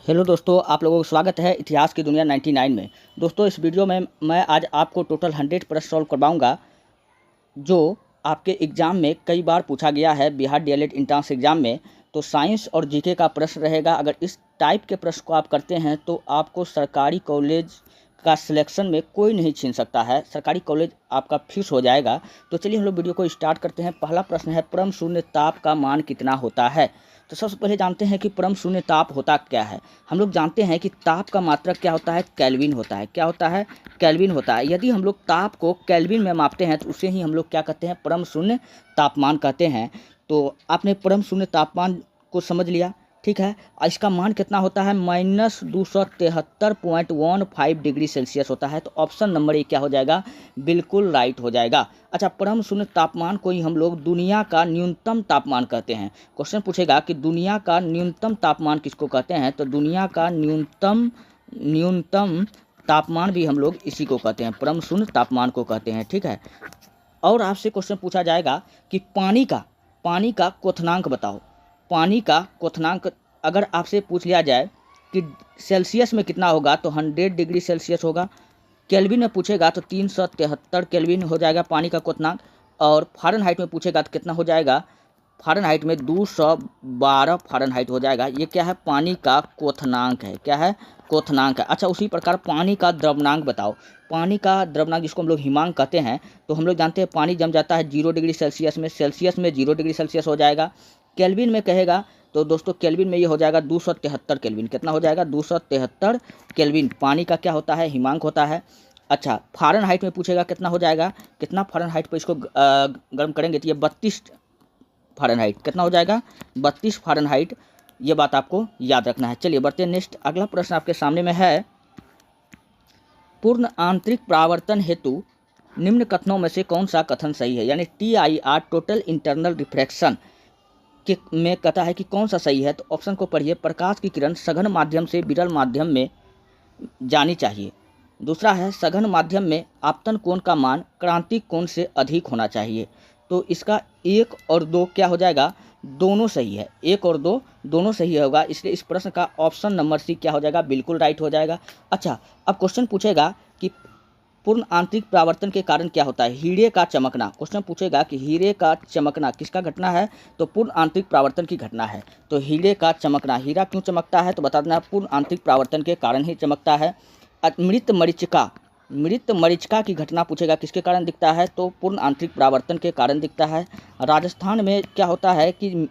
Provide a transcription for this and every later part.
Hello दोस्तों, आप लोगों को स्वागत है इतिहास की दुनिया 99 में। दोस्तों, इस वीडियो में मैं आज आपको टोटल 100 प्रश्न सॉल्व करवाऊंगा जो आपके एग्ज़ाम में कई बार पूछा गया है। बिहार डीएलएड एंट्रेंस एग्ज़ाम में तो साइंस और जीके का प्रश्न रहेगा। अगर इस टाइप के प्रश्न को आप करते हैं तो आपको सरकारी कॉलेज का सिलेक्शन में कोई नहीं छीन सकता है। सरकारी कॉलेज आपका फिक्स हो जाएगा। तो चलिए हम लोग वीडियो को स्टार्ट करते हैं। पहला प्रश्न है, परम शून्य ताप का मान कितना होता है? तो सबसे पहले जानते हैं कि परम शून्य ताप होता क्या है। हम लोग जानते हैं कि ताप का मात्रक क्या होता है? केल्विन होता है। क्या होता है? केल्विन होता है। यदि हम लोग ताप को केल्विन में मापते हैं तो उसे ही हम लोग क्या कहते हैं? परम शून्य तापमान कहते हैं। तो आपने परम शून्य तापमान को समझ लिया, ठीक है। इसका मान कितना होता है? -273.15 डिग्री सेल्सियस होता है। तो ऑप्शन नंबर ए क्या हो जाएगा? बिल्कुल राइट हो जाएगा। अच्छा, परम शून्य तापमान को ही हम लोग दुनिया का न्यूनतम तापमान कहते हैं। क्वेश्चन पूछेगा कि दुनिया का न्यूनतम तापमान किसको कहते हैं? तो दुनिया का न्यूनतम तापमान भी हम लोग इसी को कहते हैं, परम शून्य तापमान को कहते हैं, ठीक है। और आपसे क्वेश्चन पूछा जाएगा कि पानी का क्वथनांक बताओ। पानी का क्वथनांक अगर आपसे पूछ लिया जाए कि सेल्सियस में कितना होगा तो 100 डिग्री सेल्सियस होगा। केल्विन में पूछेगा तो 373 केल्विन हो जाएगा पानी का क्वथनांक। और फ़ारेनहाइट में पूछेगा तो कितना हो जाएगा? फ़ारेनहाइट में 212 फ़ारेनहाइट हो जाएगा। ये क्या है? पानी का क्वथनांक है। क्या है? क्वथनांक है। अच्छा, उसी प्रकार पानी का द्रव्यनांक बताओ। पानी का द्रव्यनांक जिसको हम लोग हिमांक कहते हैं, तो हम लोग जानते हैं पानी जम जाता है 0 डिग्री सेल्सियस में। सेल्सियस में 0 डिग्री सेल्सियस हो जाएगा। केल्विन में कहेगा तो दोस्तों केल्विन में ये हो जाएगा 273 केल्विन। कितना हो जाएगा? 273 केल्विन पानी का क्या होता है? हिमांक होता है। अच्छा, फ़ारेनहाइट में पूछेगा कितना हो जाएगा? कितना फ़ारेनहाइट पर इसको गर्म करेंगे तो ये 32 फ़ारेनहाइट। कितना हो जाएगा? 32 फ़ारेनहाइट। ये बात आपको याद रखना है। चलिए बढ़ते हैं नेक्स्ट। अगला प्रश्न आपके सामने में है, पूर्ण आंतरिक परावर्तन हेतु निम्न कथनों में से कौन सा कथन सही है? यानी TIR टोटल इंटरनल रिफ्रैक्शन के में कहता है कि कौन सा सही है? तो ऑप्शन को पढ़िए। प्रकाश की किरण सघन माध्यम से विरल माध्यम में जानी चाहिए। दूसरा है, सघन माध्यम में आपतन कोण का मान क्रांतिक कोण से अधिक होना चाहिए। तो इसका 1 और 2 क्या हो जाएगा? दोनों सही है। 1 और 2 दोनों सही होगा, इसलिए इस प्रश्न का ऑप्शन नंबर सी क्या हो जाएगा? बिल्कुल राइट हो जाएगा। अच्छा, अब क्वेश्चन पूछेगा कि पूर्ण आंतरिक परावर्तन के कारण क्या होता है? हीरे का चमकना। क्वेश्चन पूछेगा कि हीरे का चमकना किसका घटना है? तो पूर्ण आंतरिक परावर्तन की घटना है। तो हीरे का चमकना, हीरा क्यों चमकता है? तो बता देना, पूर्ण आंतरिक परावर्तन के कारण ही चमकता है। मृत मरीचिका की घटना पूछेगा किसके कारण दिखता है? तो पूर्ण आंतरिक परावर्तन के कारण दिखता है। राजस्थान में क्या होता है कि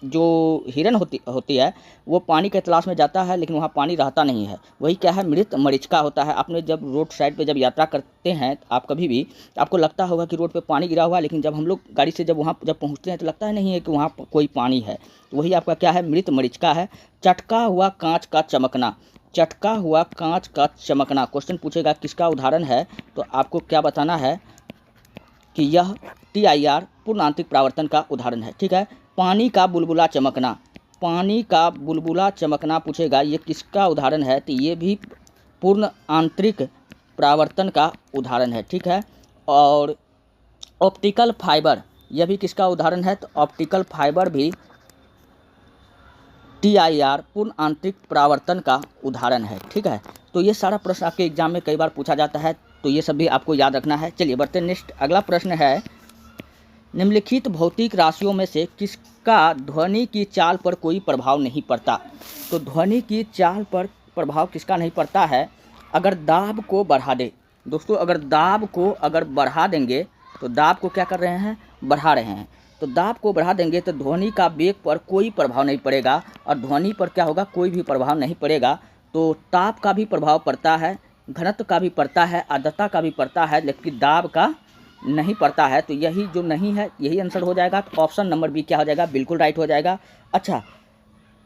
जो हिरण होती है वो पानी के तलाश में जाता है, लेकिन वहाँ पानी रहता नहीं है। वही क्या है? मृत मरीचिका होता है। आपने जब रोड साइड पे जब यात्रा करते हैं आप कभी भी, आपको लगता होगा कि रोड पे पानी गिरा हुआ है, लेकिन जब हम लोग गाड़ी से जब वहाँ जब पहुँचते हैं तो लगता है नहीं है कि वहाँ कोई पानी है। तो वही आपका क्या है? मृत मरीचिका है। चटका हुआ कांच का चमकना। चटका हुआ कांच का चमकना क्वेश्चन पूछेगा किसका उदाहरण है? तो आपको क्या बताना है कि यह TIR पूर्ण आंतरिक परावर्तन का उदाहरण है, ठीक है। पानी का बुलबुला चमकना। पानी का बुलबुला चमकना पूछेगा ये किसका उदाहरण है? तो ये भी पूर्ण आंतरिक परावर्तन का उदाहरण है, ठीक है। और ऑप्टिकल फाइबर, यह भी किसका उदाहरण है? तो ऑप्टिकल फाइबर भी TIR पूर्ण आंतरिक परावर्तन का उदाहरण है, ठीक है। तो ये सारा प्रश्न आपके एग्जाम में कई बार पूछा जाता है, तो ये सब भी आपको याद रखना है। चलिए बढ़ते हैं नेक्स्ट। अगला प्रश्न है, निम्नलिखित भौतिक राशियों में से किसका ध्वनि की चाल पर कोई प्रभाव नहीं पड़ता? तो ध्वनि की चाल पर प्रभाव किसका नहीं पड़ता है? अगर दाब को बढ़ा दे दोस्तों, अगर दाब को बढ़ा देंगे, तो दाब को क्या कर रहे हैं? बढ़ा रहे हैं। तो दाब को बढ़ा देंगे तो ध्वनि का वेग पर कोई प्रभाव नहीं पड़ेगा, और ध्वनि पर क्या होगा? कोई भी प्रभाव नहीं पड़ेगा। तो ताप का भी प्रभाव पड़ता है, घनत्व का भी पड़ता है, आर्द्रता का भी पड़ता है, लेकिन दाब का नहीं पड़ता है। तो यही जो नहीं है यही आंसर हो जाएगा। तो ऑप्शन नंबर बी क्या हो जाएगा? बिल्कुल राइट हो जाएगा। अच्छा,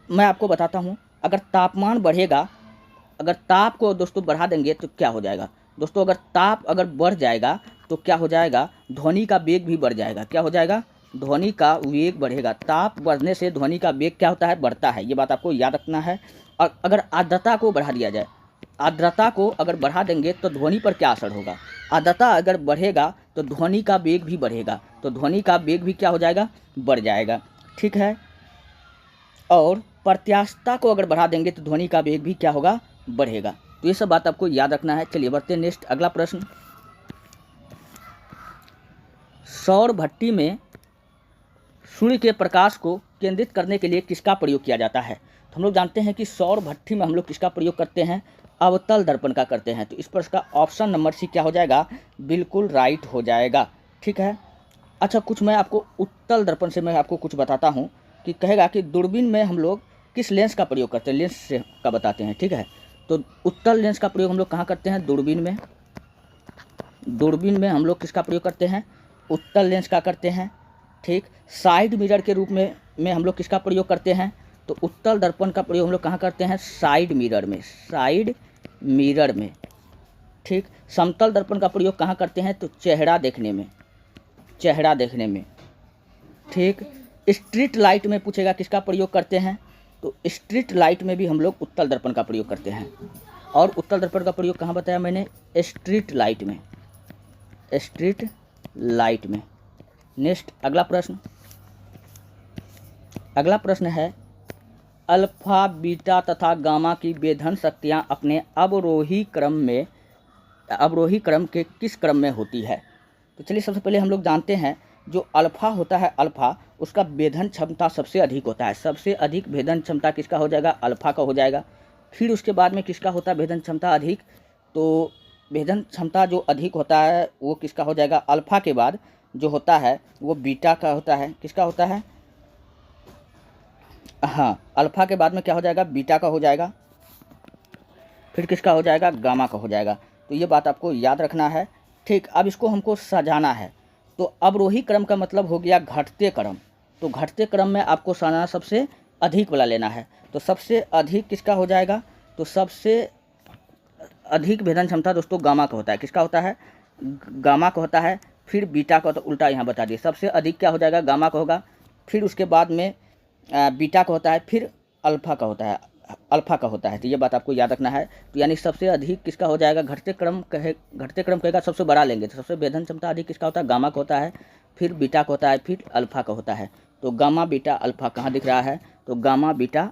मैं आपको बताता हूँ, अगर तापमान बढ़ेगा, अगर ताप को दोस्तों बढ़ा देंगे तो क्या हो जाएगा? दोस्तों, अगर ताप बढ़ जाएगा तो क्या हो जाएगा? ध्वनि का वेग भी बढ़ जाएगा। क्या हो जाएगा? ध्वनि का वेग बढ़ेगा। ताप बढ़ने से ध्वनि का वेग क्या होता है? बढ़ता है। ये बात आपको याद रखना है। और अगर आर्द्रता को बढ़ा दिया जाए, आर्द्रता को अगर बढ़ा देंगे तो ध्वनि पर क्या असर होगा? आर्द्रता अगर बढ़ेगा तो ध्वनि का वेग भी बढ़ेगा। तो ध्वनि का वेग भी क्या हो जाएगा? बढ़ जाएगा, ठीक है। और प्रत्यास्थता को अगर बढ़ा देंगे तो ध्वनि का वेग भी क्या होगा, बढ़ेगा। तो ये सब बात आपको याद रखना है। चलिए बढ़ते हैं नेक्स्ट अगला प्रश्न। सौर भट्टी में सूर्य के प्रकाश को केंद्रित करने के लिए किसका प्रयोग किया जाता है? तो हम लोग जानते हैं कि सौर भट्टी में हम लोग किसका प्रयोग करते हैं, अवतल दर्पण का करते हैं। तो इस प्रश्न का ऑप्शन नंबर सी क्या हो जाएगा, बिल्कुल राइट हो जाएगा। ठीक है। अच्छा, कुछ मैं आपको उत्तल दर्पण से मैं आपको कुछ बताता हूँ कि कहेगा कि दूरबीन में हम लोग किस लेंस का प्रयोग करते हैं, लेंस से का बताते हैं। ठीक है। तो उत्तल लेंस का प्रयोग हम लोग कहाँ करते हैं, दूरबीन में। दूरबीन में हम लोग किसका प्रयोग करते हैं, उत्तल लेंस का करते हैं। ठीक। साइड मिरर के रूप में हम लोग किसका प्रयोग करते हैं, तो उत्तल दर्पण का प्रयोग हम लोग कहाँ करते हैं, साइड मिरर में, साइड मिरर में। ठीक। समतल दर्पण का प्रयोग कहाँ करते हैं, तो चेहरा देखने में, चेहरा देखने में। ठीक। स्ट्रीट लाइट में पूछेगा किसका प्रयोग करते हैं, तो स्ट्रीट लाइट में भी हम लोग उत्तल दर्पण का प्रयोग करते हैं। और उत्तल दर्पण का प्रयोग कहाँ बताया मैंने, स्ट्रीट लाइट में, स्ट्रीट लाइट में। नेक्स्ट अगला प्रश्न। अगला प्रश्न है, अल्फा बीटा तथा गामा की वेधन शक्तियाँ अपने अवरोही क्रम के किस क्रम में होती है? तो चलिए सबसे पहले हम लोग जानते हैं जो अल्फा होता है, अल्फा उसका वेधन क्षमता सबसे अधिक होता है। सबसे अधिक भेदन क्षमता किसका हो जाएगा, अल्फा का हो जाएगा। फिर उसके बाद में किसका होता है भेदन क्षमता अधिक, तो भेदन क्षमता जो अधिक होता है वो किसका हो जाएगा, अल्फा के बाद जो होता है वो बीटा का होता है। किसका होता है, हाँ, अल्फा के बाद में क्या हो जाएगा, बीटा का हो जाएगा। फिर किसका हो जाएगा, गामा का हो जाएगा। तो ये बात आपको याद रखना है। ठीक। अब इसको हमको सजाना है। तो अवरोही क्रम का मतलब हो गया घटते क्रम। तो घटते क्रम में आपको सजाना सबसे अधिक वाला लेना है। तो सबसे अधिक किसका हो जाएगा, तो सबसे अधिक भेदन क्षमता दोस्तों गामा का होता है। किसका होता है, गामा का होता है। फिर बीटा का, तो उल्टा यहाँ बता दिए, सबसे अधिक क्या हो जाएगा, गामा का होगा। फिर उसके बाद में बीटा का होता है, फिर अल्फा का होता है, अल्फा का होता है। तो ये बात आपको याद रखना है। तो यानी सबसे अधिक किसका हो जाएगा, घटते क्रम कहेगा, सबसे बड़ा लेंगे तो सबसे भेदन क्षमता अधिक किसका होता है, गामा का होता है। फिर बीटा का होता है, फिर अल्फा का होता है। तो गामा बीटा अल्फा कहाँ दिख रहा है, तो गामा बीटा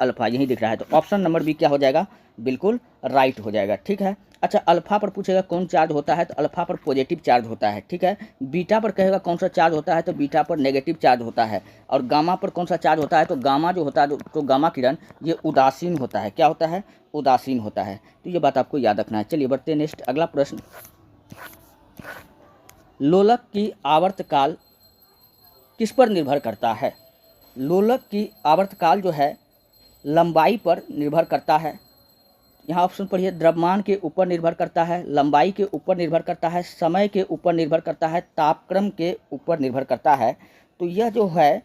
अल्फा यही दिख रहा है। तो ऑप्शन नंबर बी क्या हो जाएगा, बिल्कुल राइट हो जाएगा। ठीक है। अच्छा, अल्फा पर पूछेगा कौन चार्ज होता है, तो अल्फा पर पॉजिटिव चार्ज होता है। ठीक है। बीटा पर कहेगा कौन सा चार्ज होता है, तो बीटा पर नेगेटिव चार्ज होता है। और गामा पर कौन सा चार्ज होता है, तो गामा जो होता है, तो गामा किरण ये उदासीन होता है। क्या होता है, उदासीन होता है। तो ये बात आपको याद रखना है। चलिए बढ़ते हैं नेक्स्ट अगला प्रश्न। लोलक की आवर्तकाल किस पर निर्भर करता है? लोलक की आवर्तकाल जो है लंबाई पर निर्भर करता है। यहाँ ऑप्शन पढ़िए, द्रव्यमान के ऊपर निर्भर करता है, लंबाई के ऊपर निर्भर करता है, समय के ऊपर निर्भर करता है, तापक्रम के ऊपर निर्भर करता है। तो यह जो है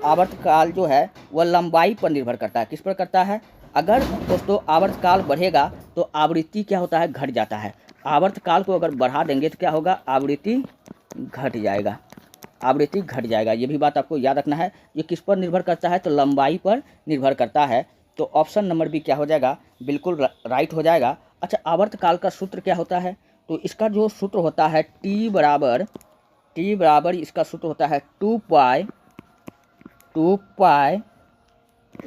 आवर्तकाल जो है वह लंबाई पर निर्भर करता है। किस पर करता है, अगर दोस्तों आवर्तकाल बढ़ेगा तो आवृत्ति क्या होता है, घट जाता है। आवर्तकाल को अगर बढ़ा देंगे तो क्या होगा, आवृत्ति घट जाएगा, आवृत्ति घट जाएगा। ये भी बात आपको याद रखना है। ये किस पर निर्भर करता है, तो लंबाई पर निर्भर करता है। तो ऑप्शन नंबर बी क्या हो जाएगा, बिल्कुल राइट हो जाएगा। अच्छा, आवर्तकाल का सूत्र क्या होता है, तो इसका जो सूत्र होता है टी बराबर इसका सूत्र होता है 2 पाई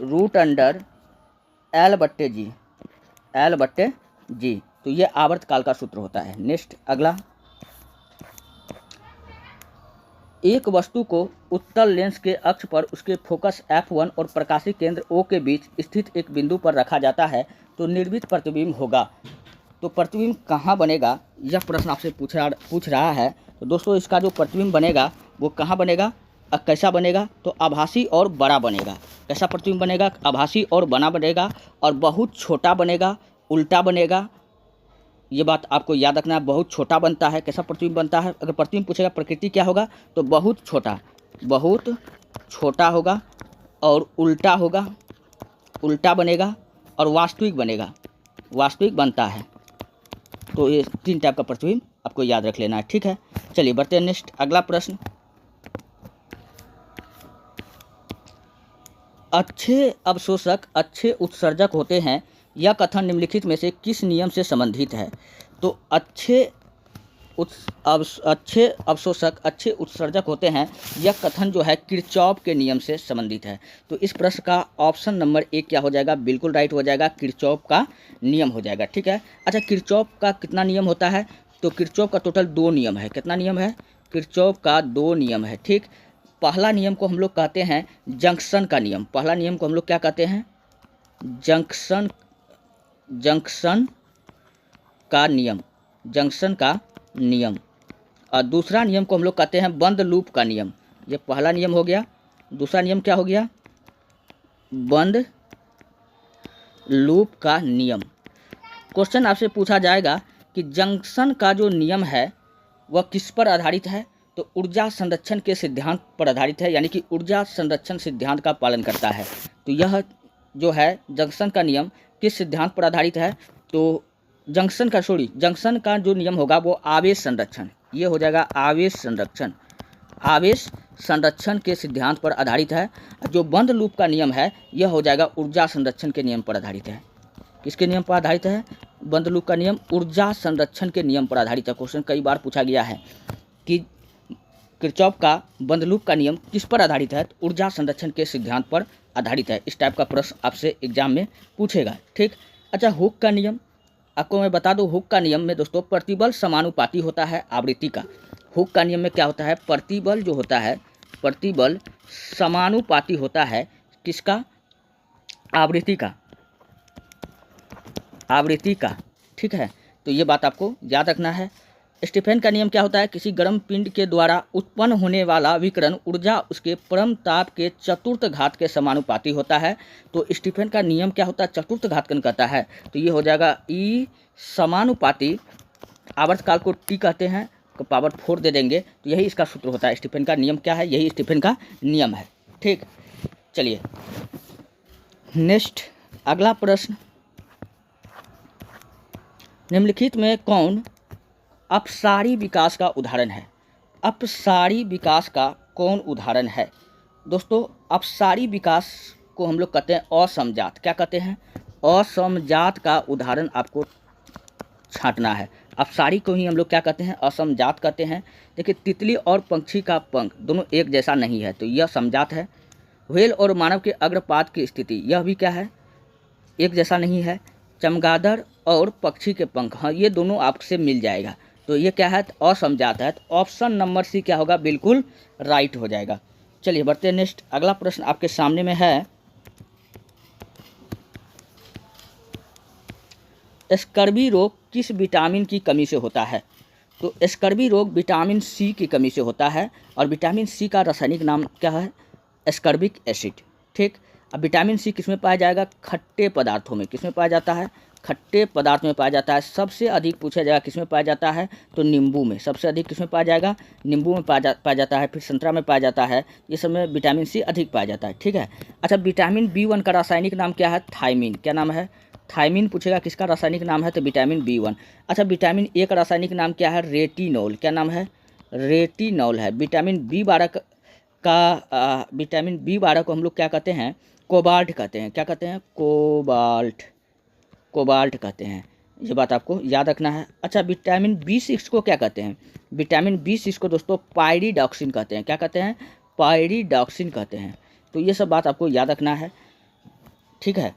रूट अंडर एल बट्टे जी। तो ये आवर्तकाल का सूत्र होता है। नेक्स्ट अगला, एक वस्तु को उत्तल लेंस के अक्ष पर उसके फोकस F1 और प्रकाशीय केंद्र O के बीच स्थित एक बिंदु पर रखा जाता है तो निर्मित प्रतिबिंब होगा। तो प्रतिबिंब कहाँ बनेगा, यह प्रश्न आपसे पूछ रहा है। तो दोस्तों इसका जो प्रतिबिंब बनेगा वो कहाँ बनेगा, कैसा बनेगा, तो आभासी और बड़ा बनेगा। कैसा प्रतिबिंब बनेगा, आभासी और बड़ा बनेगा, और बहुत छोटा बनेगा, उल्टा बनेगा। ये बात आपको याद रखना है, बहुत छोटा बनता है। कैसा प्रतिबिंब बनता है, अगर प्रतिबिंब पूछेगा प्रकृति क्या होगा, तो बहुत छोटा होगा और उल्टा होगा, उल्टा बनेगा और वास्तविक बनता है। तो ये 3 टाइप का प्रतिबिंब आपको याद रख लेना है। ठीक है। चलिए बढ़ते हैं नेक्स्ट अगला प्रश्न। अच्छे अवशोषक अच्छे उत्सर्जक होते हैं, यह कथन निम्नलिखित में से किस नियम से संबंधित है? तो अच्छे अच्छे अवशोषक अच्छे उत्सर्जक होते हैं, यह कथन जो है किरचॉफ के नियम से संबंधित है। तो इस प्रश्न का ऑप्शन नंबर ए क्या हो जाएगा, बिल्कुल राइट हो जाएगा, किरचॉफ का नियम हो जाएगा। ठीक है, अच्छा किरचॉफ का कितना नियम होता है, तो किरचॉफ का टोटल 2 नियम है। कितना नियम है, किरचॉफ का 2 नियम है। ठीक, पहला नियम को हम लोग कहते हैं जंक्शन का नियम। पहला नियम को हम लोग क्या कहते हैं, जंक्शन का नियम, जंक्शन का नियम। और दूसरा नियम को हम लोग कहते हैं बंद लूप का नियम। ये पहला नियम हो गया, दूसरा नियम क्या हो गया, बंद लूप का नियम। क्वेश्चन आपसे पूछा जाएगा कि जंक्शन का जो नियम है वह किस पर आधारित है, तो ऊर्जा संरक्षण के सिद्धांत पर आधारित है, यानी कि ऊर्जा संरक्षण सिद्धांत का पालन करता है। तो यह जो है जंक्शन का नियम किस सिद्धांत पर आधारित है, तो जंक्शन का जो नियम होगा वो आवेश संरक्षण, ये हो जाएगा आवेश संरक्षण के सिद्धांत पर आधारित है। जो बंद लूप का नियम है यह हो जाएगा ऊर्जा संरक्षण के नियम पर आधारित है। किसके नियम पर आधारित है, बंद लूप का नियम ऊर्जा संरक्षण के नियम पर आधारित है। क्वेश्चन कई बार पूछा गया है कि किरचॉफ का बंद लूप का नियम किस पर आधारित है, तो ऊर्जा संरक्षण के सिद्धांत पर आधारित है। इस टाइप का प्रश्न आपसे एग्जाम में पूछेगा। ठीक, अच्छा हुक का नियम आपको मैं बता दूं, हुक का नियम में दोस्तों प्रतिबल समानुपाती होता है आवृत्ति का। हुक का नियम में क्या होता है, प्रतिबल जो होता है, प्रतिबल समानुपाती होता है किसका, आवृत्ति का। ठीक है, तो ये बात आपको याद रखना है। स्टीफन का नियम क्या होता है, किसी गर्म पिंड के द्वारा उत्पन्न होने वाला विकिरण ऊर्जा उसके परम ताप के चतुर्थ घात के समानुपाती होता है। तो स्टीफन का नियम क्या होता है, चतुर्थ घात कहता है। तो ये हो जाएगा ई समानुपाती, आवर्तकाल को टी कहते हैं, को पावर 4 दे देंगे, तो यही इसका सूत्र होता है। स्टीफन का नियम क्या है, यही स्टीफन का नियम है। ठीक, चलिए नेक्स्ट अगला प्रश्न, निम्नलिखित में कौन अपसारी विकास का उदाहरण है। अपसारी विकास का कौन उदाहरण है, दोस्तों अपसारी विकास को हम लोग कहते हैं असमजात। क्या कहते हैं, असमजात का उदाहरण आपको छांटना है। अपसारी को ही हम लोग क्या कहते हैं, असमजात कहते हैं। देखिए तितली और पंछी का पंख दोनों एक जैसा नहीं है, तो यह समजात है। व्हेल और मानव के अग्रपाद की स्थिति, यह भी क्या है, एक जैसा नहीं है। चमगादड़ और पक्षी के पंख, हाँ ये दोनों आपसे मिल जाएगा, तो ये क्या है, असमजात है। तो ऑप्शन नंबर सी क्या होगा, बिल्कुल राइट हो जाएगा। चलिए बढ़ते हैं नेक्स्ट, अगला प्रश्न आपके सामने में है, स्कर्वी रोग किस विटामिन की कमी से होता है। तो स्कर्वी रोग विटामिन सी की कमी से होता है, और विटामिन सी का रासायनिक नाम क्या है, एस्कर्बिक एसिड। ठीक, अब विटामिन सी किसमें पाया जाएगा, खट्टे पदार्थों में। किसमें पाया जाता है, खट्टे पदार्थ में पाया जाता है। सबसे अधिक पूछा जाएगा किसमें पाया जाता है, तो नींबू में। सबसे अधिक किसमें पाया जाएगा, नींबू में पाया जाता है, फिर संतरा में पाया जाता है। ये सब में विटामिन सी अधिक पाया जाता है। ठीक है, अच्छा विटामिन B1 का रासायनिक नाम क्या है, थायमीन। क्या नाम है, थायमीन पूछेगा किसका रासायनिक नाम है, तो विटामिन B1। अच्छा विटामिन ए का रासायनिक नाम क्या है, रेटिनॉल। क्या नाम है, रेटिनॉल है। विटामिन B12 को हम लोग क्या कहते हैं, कोबाल्ट कहते हैं। क्या कहते हैं, कोबाल्ट कहते हैं। ये बात आपको याद रखना है। अच्छा विटामिन B6 को क्या कहते हैं, विटामिन B6 को दोस्तों पायरिडॉक्सिन कहते हैं। क्या कहते हैं, पायरिडॉक्सिन कहते हैं। तो ये सब बात आपको याद रखना है। ठीक है,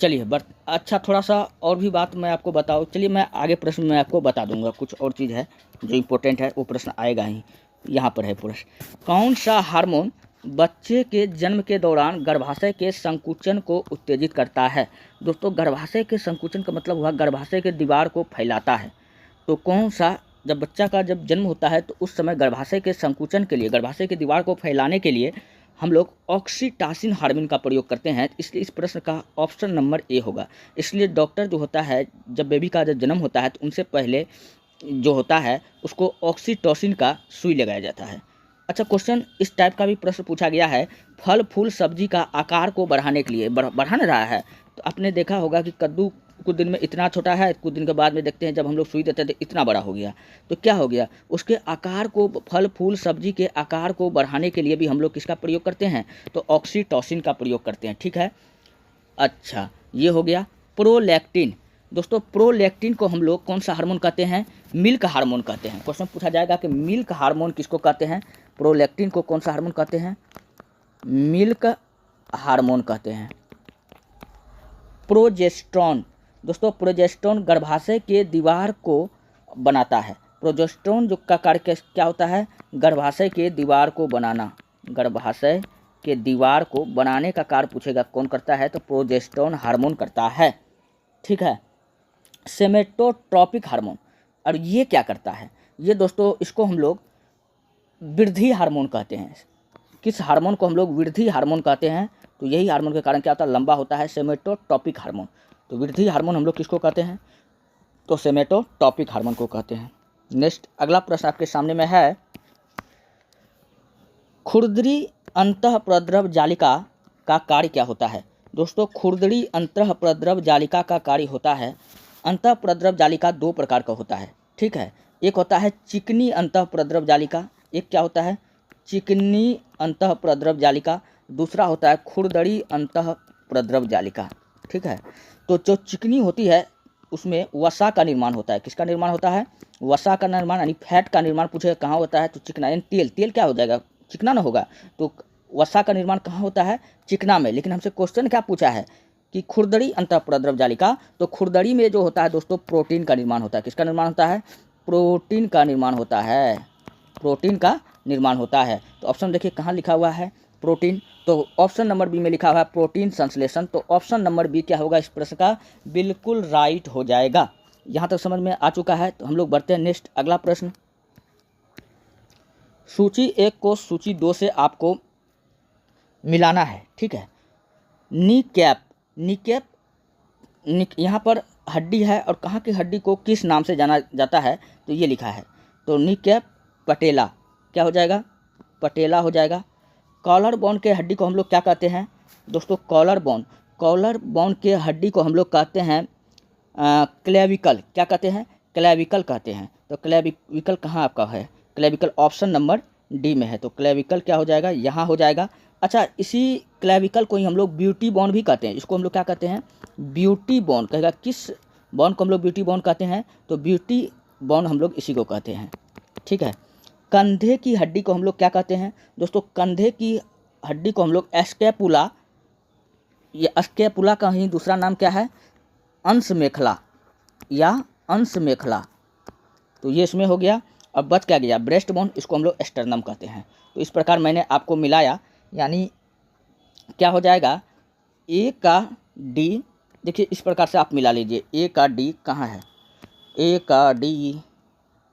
चलिए अच्छा थोड़ा सा और भी बात मैं आपको बताऊँ। चलिए मैं आगे प्रश्न में आपको बता दूंगा, कुछ और चीज़ है जो इम्पोर्टेंट है, वो प्रश्न आएगा ही। यहाँ पर है प्रश्न, कौन सा हार्मोन बच्चे के जन्म के दौरान गर्भाशय के संकुचन को उत्तेजित करता है। दोस्तों गर्भाशय के संकुचन का मतलब हुआ गर्भाशय के दीवार को फैलाता है। तो कौन सा, जब बच्चा का जब जन्म होता है तो उस समय गर्भाशय के संकुचन के लिए, गर्भाशय की दीवार को फैलाने के लिए हम लोग ऑक्सीटोसिन हार्मोन का प्रयोग करते हैं। इसलिए इस प्रश्न का ऑप्शन नंबर ए होगा। इसलिए डॉक्टर जो होता है, जब बेबी का जब जन्म होता है तो उनसे पहले जो होता है उसको ऑक्सीटोसिन का सुई लगाया जाता है। अच्छा क्वेश्चन इस टाइप का भी प्रश्न पूछा गया है, फल फूल सब्जी का आकार को बढ़ाने के लिए बढ़ा नहीं रहा है। तो आपने देखा होगा कि कद्दू कुछ दिन में इतना छोटा है, कुछ दिन के बाद में देखते हैं जब हम लोग सुई देते हैं तो इतना बड़ा हो गया। तो क्या हो गया, उसके आकार को, फल फूल सब्जी के आकार को बढ़ाने के लिए भी हम लोग किसका प्रयोग करते हैं, तो ऑक्सीटोसिन का प्रयोग करते हैं। ठीक है, अच्छा ये हो गया। प्रोलैक्टिन, दोस्तों प्रोलैक्टिन को हम लोग कौन सा हार्मोन कहते हैं? मिल्क हार्मोन कहते हैं। क्वेश्चन पूछा जाएगा कि मिल्क हार्मोन किसको कहते हैं? प्रोलैक्टिन को कौन सा हार्मोन कहते हैं? मिल्क हार्मोन कहते हैं। प्रोजेस्टेरोन, दोस्तों प्रोजेस्टेरोन गर्भाशय के दीवार को बनाता है। प्रोजेस्टेरोन जो का कार्य क्या होता है? गर्भाशय के दीवार को बनाना। गर्भाशय के दीवार को बनाने का कार्य पूछेगा कौन करता है? तो प्रोजेस्टेरोन हार्मोन करता है, ठीक है। सेमेटोट्रोपिक हार्मोन, और ये क्या करता है? ये दोस्तों इसको हम लोग वृद्धि हार्मोन कहते हैं। किस हार्मोन को हम लोग वृद्धि हार्मोन कहते हैं? तो यही हार्मोन के कारण क्या होता है? लंबा होता है, सेमेटोट्रोपिक हार्मोन। तो वृद्धि हार्मोन हम लोग किसको कहते हैं? तो सेमेटोट्रोपिक हार्मोन को कहते हैं। नेक्स्ट अगला प्रश्न आपके सामने में है, खुरदरी अंतःप्रद्रव जालिका का कार्य क्या होता है? दोस्तों खुरदरी अंतःप्रद्रव जालिका का कार्य होता है, अंतःप्रद्रव जालिका दो प्रकार का होता है, ठीक है। एक होता है चिकनी अंतःप्रद्रव जालिका, एक क्या होता है? चिकनी अंतःप्रद्रव जालिका। दूसरा होता है खुरदरी अंतःप्रद्रव जालिका, ठीक है। तो जो चिकनी होती है उसमें वसा का निर्माण होता है। किसका निर्माण होता है? वसा का निर्माण, यानी फैट का निर्माण पूछेगा कहाँ होता है? तो चिकना, यानी तेल। तेल क्या हो जाएगा? चिकना ना होगा। तो वसा का निर्माण कहाँ होता है? चिकना में। लेकिन हमसे क्वेश्चन क्या पूछा है कि खुरदरी अंतःप्रद्रव जालिका, तो खुरदरी में जो होता है दोस्तों प्रोटीन का निर्माण होता है। किसका निर्माण होता है? प्रोटीन का निर्माण होता है, प्रोटीन का निर्माण होता है। तो ऑप्शन देखिए कहाँ लिखा हुआ है? प्रोटीन। तो ऑप्शन नंबर बी में लिखा हुआ है प्रोटीन संश्लेषण। तो ऑप्शन नंबर बी क्या होगा इस प्रश्न का? बिल्कुल राइट हो जाएगा। यहाँ तक समझ में आ चुका है। तो हम लोग बढ़ते हैं नेक्स्ट अगला प्रश्न। सूची 1 को सूची 2 से आपको मिलाना है, ठीक है। नी कैप, नी कैप यहाँ पर हड्डी है, और कहाँ की हड्डी को किस नाम से जाना जाता है? तो ये लिखा है। तो नी कैप पटेला, क्या हो जाएगा? पटेला हो जाएगा। कॉलर बोन के हड्डी को हम लोग क्या कहते हैं? दोस्तों कॉलर बोन के हड्डी को हम लोग कहते हैं क्लेविकल। क्या कहते हैं? क्लेविकल कहते हैं। तो क्लेविकल कहाँ आपका है? क्लेविकल ऑप्शन नंबर डी में है। तो क्लेविकल क्या हो जाएगा? यहाँ हो जाएगा। अच्छा, इसी क्लेविकल को ही हम लोग ब्यूटी बोन भी कहते हैं। इसको हम लोग क्या कहते हैं? Beauty bone. कहेगा किस बोन को हम लोग ब्यूटी बोन कहते हैं? तो ब्यूटी बोन हम लोग इसी को कहते हैं, ठीक है। कंधे की हड्डी को हम लोग क्या कहते हैं? दोस्तों कंधे की हड्डी को हम लोग स्कैपुला, ये स्कैपुला का ही दूसरा नाम क्या है? अंश मेखला या अंश मेखला। तो ये इसमें हो गया। अब बच क्या गया? ब्रेस्ट बोन, इसको हम लोग स्टर्नम कहते हैं। तो इस प्रकार मैंने आपको मिलाया, यानी क्या हो जाएगा? ए का डी, देखिए इस प्रकार से आप मिला लीजिए। ए का डी कहाँ है? ए का डी,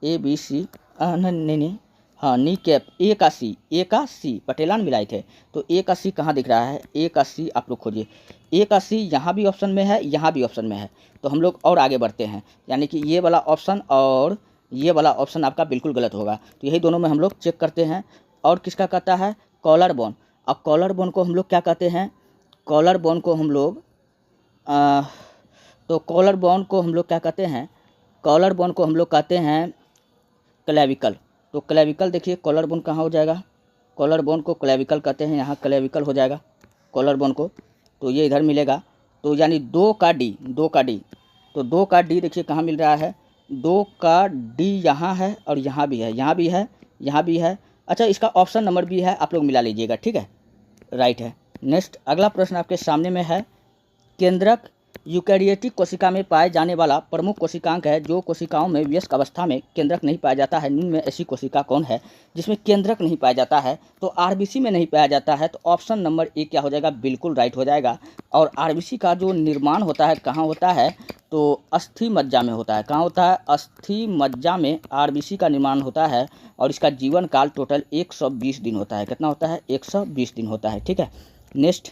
ए बी सी, नहीं, हाँ नी कैप। ए का सी, ए का सी पटेला ने मिलाए थे। तो ए का सी कहाँ दिख रहा है? ए का सी आप लोग खोजिए। ए का सी यहाँ भी ऑप्शन में है, यहाँ भी ऑप्शन में है। तो हम लोग और आगे बढ़ते हैं, यानी कि ये वाला ऑप्शन और ये वाला ऑप्शन आपका बिल्कुल गलत होगा। तो यही दोनों में हम लोग चेक करते हैं। और किसका कहता है? Collar bone. अब कॉलर बोन को हम लोग क्या कहते हैं? कॉलर बोन को हम लोग तो कॉलर बोन को हम लोग क्या कहते हैं? कॉलर बोन को हम लोग कहते हैं क्लेविकल। तो क्लेविकल देखिए कॉलर बोन कहाँ हो जाएगा? कॉलर बोन को क्लेविकल कहते हैं, यहाँ क्लेविकल हो जाएगा कॉलर बोन को। तो ये इधर मिलेगा। तो यानी 2 का डी, 2 का डी। तो 2 का डी देखिए कहाँ मिल रहा है? 2 का डी यहाँ है, और यहाँ भी है, यहाँ भी है, यहाँ भी है। अच्छा, इसका ऑप्शन नंबर भी है, आप लोग मिला लीजिएगा, ठीक है, राइट है। नेक्स्ट अगला प्रश्न आपके सामने में है, केंद्रक यूकैरियोटिक कोशिका में पाए जाने वाला प्रमुख कोशिकांग है जो कोशिकाओं में वयस्क अवस्था में केंद्रक नहीं पाया जाता है। निम्न में ऐसी कोशिका कौन है जिसमें केंद्रक नहीं पाया जाता है? तो आरबीसी में नहीं पाया जाता है। तो ऑप्शन नंबर ए क्या हो जाएगा? बिल्कुल राइट हो जाएगा। और आरबीसी का जो निर्माण होता है कहाँ होता है? तो अस्थि मज्जा में होता है। कहाँ होता है? अस्थि मज्जा में आरबीसी का निर्माण होता है। और इसका जीवन काल टोटल 120 दिन होता है। कितना होता है? 120 दिन होता है, ठीक है। नेक्स्ट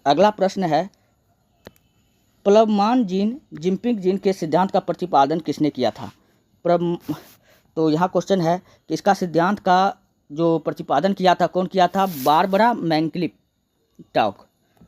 अगला प्रश्न है, प्लवमान जीन जिम्पिंग जीन के सिद्धांत का प्रतिपादन किसने किया था? तो यहाँ क्वेश्चन है कि इसका सिद्धांत का जो प्रतिपादन किया था कौन किया था? Barbara McClintock.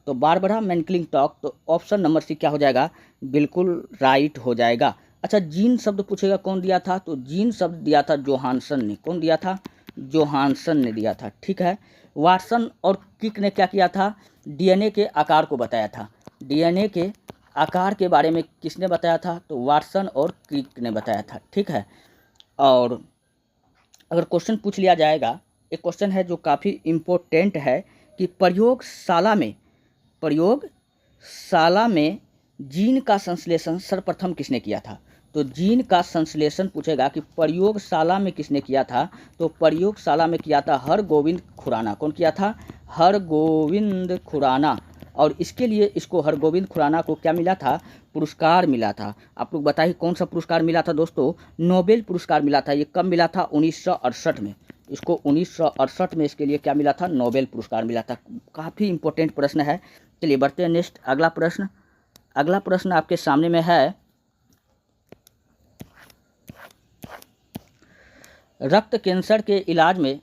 तो बारबरा मैक्लिंटॉक। तो ऑप्शन नंबर सी क्या हो जाएगा? बिल्कुल राइट हो जाएगा। अच्छा, जीन शब्द पूछेगा कौन दिया था? तो जीन शब्द दिया था जोहानसन ने। कौन दिया था? जोहानसन ने दिया था, ठीक है। वाटसन और किक ने क्या किया था? डीएनए के आकार को बताया था। डीएनए के आकार के बारे में किसने बताया था? तो वाटसन और क्रिक ने बताया था, ठीक है। और अगर क्वेश्चन पूछ लिया जाएगा, एक क्वेश्चन है जो काफ़ी इम्पोर्टेंट है कि प्रयोगशाला में जीन का संश्लेषण सर्वप्रथम किसने किया था? तो जीन का संश्लेषण पूछेगा कि प्रयोगशाला में किसने किया था? तो प्रयोगशाला में किया था हरगोविंद खुराना। कौन किया था? हरगोविंद खुराना। और इसके लिए इसको हरगोविंद खुराना को क्या मिला था? पुरस्कार मिला था। आप लोग बताइए कौन सा पुरस्कार मिला था दोस्तों? नोबेल पुरस्कार मिला था। ये कब मिला था? 1968 में। इसको 1968 में इसके लिए क्या मिला था? नोबेल पुरस्कार मिला था। काफ़ी इंपॉर्टेंट प्रश्न है। चलिए बढ़ते हैं नेक्स्ट, अगला प्रश्न। अगला प्रश्न आपके सामने में है, रक्त कैंसर के इलाज में